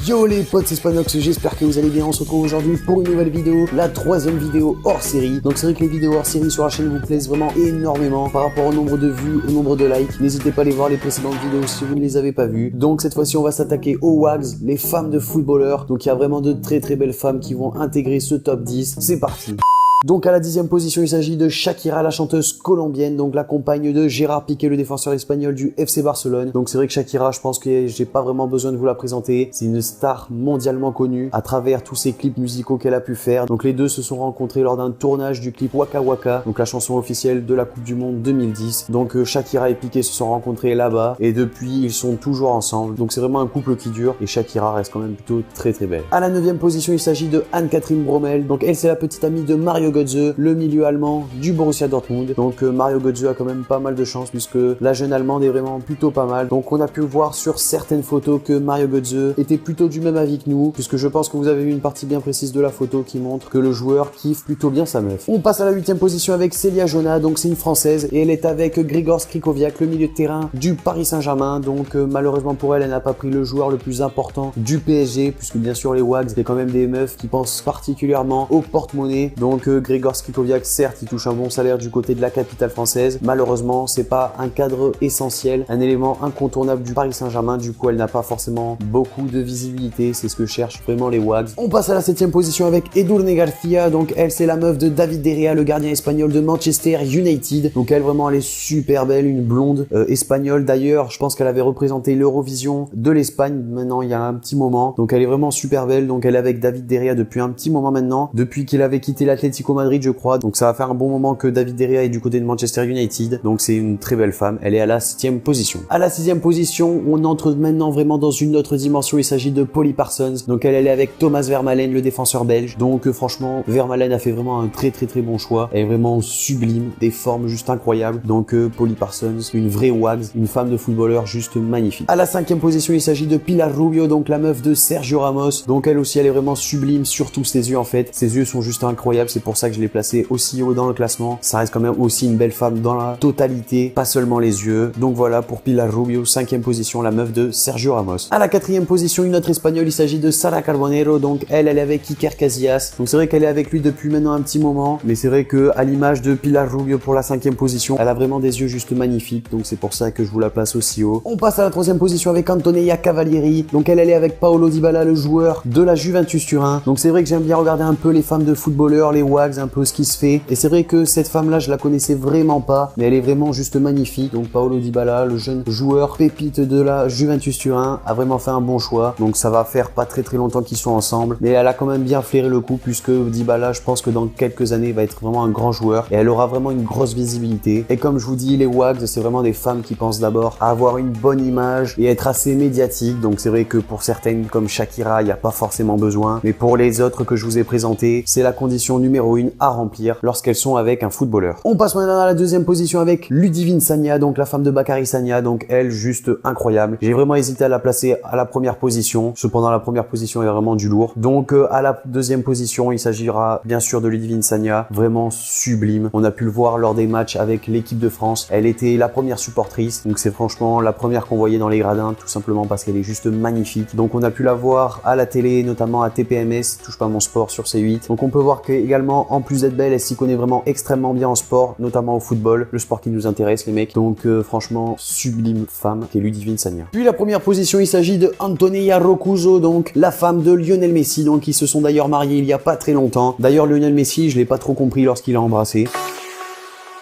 Yo les potes, c'est Spanox, j'espère que vous allez bien. On se retrouve aujourd'hui pour une nouvelle vidéo, la troisième vidéo hors série. Donc c'est vrai que les vidéos hors série sur la chaîne vous plaisent vraiment énormément par rapport au nombre de vues, au nombre de likes. N'hésitez pas à aller voir les précédentes vidéos si vous ne les avez pas vues. Donc cette fois-ci on va s'attaquer aux WAGs, les femmes de footballeurs. Donc il y a vraiment de très belles femmes qui vont intégrer ce top 10. C'est parti. Donc à la 10e position, il s'agit de Shakira, la chanteuse colombienne, donc la compagne de Gérard Piqué, le défenseur espagnol du FC Barcelone. Donc c'est vrai que Shakira, je pense que j'ai pas vraiment besoin de vous la présenter. C'est une star mondialement connue à travers tous ces clips musicaux qu'elle a pu faire. Donc les deux se sont rencontrés lors d'un tournage du clip Waka Waka, donc la chanson officielle de la Coupe du Monde 2010. Donc Shakira et Piqué se sont rencontrés là-bas et depuis ils sont toujours ensemble. Donc c'est vraiment un couple qui dure et Shakira reste quand même plutôt très belle. À la 9e position, il s'agit de Anne-Catherine Bromel. Donc elle, c'est la petite amie de Mario Götze, le milieu allemand du Borussia Dortmund. Donc Mario Götze a quand même pas mal de chance puisque la jeune allemande est vraiment plutôt pas mal. Donc on a pu voir sur certaines photos que Mario Götze était plutôt du même avis que nous, puisque je pense que vous avez vu une partie bien précise de la photo qui montre que le joueur kiffe plutôt bien sa meuf. On passe à la 8e position avec Célia Jonah, donc c'est une française et elle est avec Grigor Skrikoviak, le milieu de terrain du Paris Saint-Germain. Donc malheureusement pour elle, elle n'a pas pris le joueur le plus important du PSG, puisque bien sûr les WAGs c'est quand même des meufs qui pensent particulièrement au porte-monnaie. Donc Grigor Skrikoviak, certes, il touche un bon salaire du côté de la capitale française. Malheureusement, c'est pas un cadre essentiel, un élément incontournable du Paris Saint-Germain. Du coup, elle n'a pas forcément beaucoup de visibilité. C'est ce que cherchent vraiment les WAGs. On passe à la 7e position avec Edurne Garcia. Donc elle, c'est la meuf de David De Gea, le gardien espagnol de Manchester United. Donc elle, vraiment, elle est super belle, une blonde espagnole. D'ailleurs, je pense qu'elle avait représenté l'Eurovision de l'Espagne maintenant il y a un petit moment. Donc elle est vraiment super belle. Donc elle est avec David De Gea depuis un petit moment maintenant, depuis qu'il avait quitté l'Atlético Madrid, je crois. Donc ça va faire un bon moment que David De Gea est du côté de Manchester United. Donc c'est une très belle femme. Elle est à la 7e position. À la 6e position, on entre maintenant vraiment dans une autre dimension. Il s'agit de Polly Parsons. Donc elle est avec Thomas Vermaelen, le défenseur belge. Donc franchement, Vermaelen a fait vraiment un très bon choix. Elle est vraiment sublime, des formes juste incroyables. Donc Polly Parsons, une vraie WAG, une femme de footballeur juste magnifique. À la 5e position, il s'agit de Pilar Rubio, donc la meuf de Sergio Ramos. Donc elle aussi, elle est vraiment sublime, surtout ses yeux en fait. Ses yeux sont juste incroyables. C'est pour ça que je l'ai placée aussi haut dans le classement. Ça reste quand même aussi une belle femme dans la totalité, pas seulement les yeux. Donc voilà pour Pilar Rubio, 5e position, la meuf de Sergio Ramos. À la 4e position, une autre espagnole, il s'agit de Sara Carbonero. Donc elle est avec Iker Casillas. Donc c'est vrai qu'elle est avec lui depuis maintenant un petit moment, mais c'est vrai que à l'image de Pilar Rubio pour la 5e position, elle a vraiment des yeux juste magnifiques. Donc c'est pour ça que je vous la place aussi haut. On passe à la 3e position avec Antonella Cavalieri. Donc elle est avec Paolo Dybala, le joueur de la Juventus Turin. Donc c'est vrai que j'aime bien regarder un peu les femmes de footballeurs, les WAGs, un peu ce qui se fait. Et c'est vrai que cette femme-là, je la connaissais vraiment pas, mais elle est vraiment juste magnifique. Donc Paolo Dybala, le jeune joueur pépite de la Juventus Turin, a vraiment fait un bon choix. Donc ça va faire pas très longtemps qu'ils sont ensemble, mais elle a quand même bien flairé le coup, puisque Dybala, je pense que dans quelques années, va être vraiment un grand joueur et elle aura vraiment une grosse visibilité. Et comme je vous dis, les WAGs, c'est vraiment des femmes qui pensent d'abord à avoir une bonne image et être assez médiatique. Donc c'est vrai que pour certaines, comme Shakira, il n'y a pas forcément besoin, mais pour les autres que je vous ai présentés, c'est la condition numéro 1 à remplir lorsqu'elles sont avec un footballeur. On passe maintenant à la 2e position avec Ludivine Sagna, donc la femme de Bakary Sagna. Donc elle, juste incroyable. J'ai vraiment hésité à la placer à la première position. Cependant, la première position est vraiment du lourd. Donc à la 2e position, il s'agira bien sûr de Ludivine Sagna, vraiment sublime. On a pu le voir lors des matchs avec l'équipe de France. Elle était la première supportrice. Donc c'est franchement la première qu'on voyait dans les gradins, tout simplement parce qu'elle est juste magnifique. Donc on a pu la voir à la télé, notamment à TPMS, Touche pas mon sport sur C8. Donc on peut voir qu'également, en plus d'être belle, elle s'y connaît vraiment extrêmement bien en sport, notamment au football, le sport qui nous intéresse les mecs. Donc franchement, sublime femme qui est Ludivine Sagna. Puis la première position, il s'agit de Antonella Roccuzzo, donc la femme de Lionel Messi. Donc ils se sont d'ailleurs mariés il y a pas très longtemps. D'ailleurs Lionel Messi, je l'ai pas trop compris lorsqu'il a embrassé.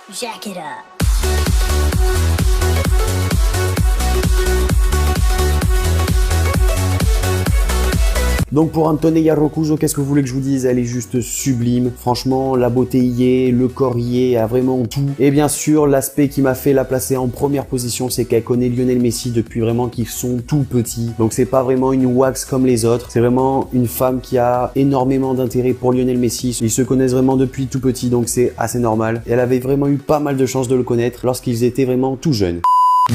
Jack it up. Donc pour Antonella Roccuzzo, qu'est-ce que vous voulez que je vous dise? Elle est juste sublime. Franchement, la beauté y est, le corps y est, a vraiment tout. Et bien sûr, l'aspect qui m'a fait la placer en première position, c'est qu'elle connaît Lionel Messi depuis vraiment qu'ils sont tout petits. Donc c'est pas vraiment une wax comme les autres. C'est vraiment une femme qui a énormément d'intérêt pour Lionel Messi. Ils se connaissent vraiment depuis tout petit, donc c'est assez normal. Et elle avait vraiment eu pas mal de chance de le connaître lorsqu'ils étaient vraiment tout jeunes.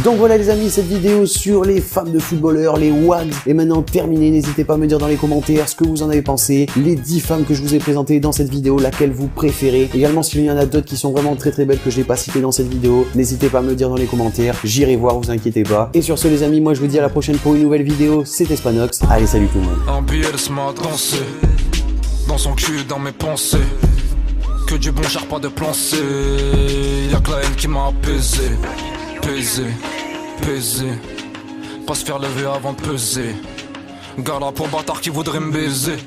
Donc voilà les amis, cette vidéo sur les femmes de footballeurs, les WAGs, est maintenant terminée. N'hésitez pas à me dire dans les commentaires ce que vous en avez pensé, les 10 femmes que je vous ai présentées dans cette vidéo, laquelle vous préférez. Également, s'il y en a d'autres qui sont vraiment très belles que je n'ai pas citées dans cette vidéo, n'hésitez pas à me le dire dans les commentaires, j'irai voir, vous inquiétez pas. Et sur ce les amis, moi je vous dis à la prochaine pour une nouvelle vidéo, c'était Spanox, allez salut tout le monde. Un billet se met à danser, dans son cul, dans mes pensées. Que du bon, cherche pas de plan C. Y'a que la haine qui m'a apaisé. Pesé. Pas se faire lever avant de peser. Gala pour bâtard qui voudrait me baiser.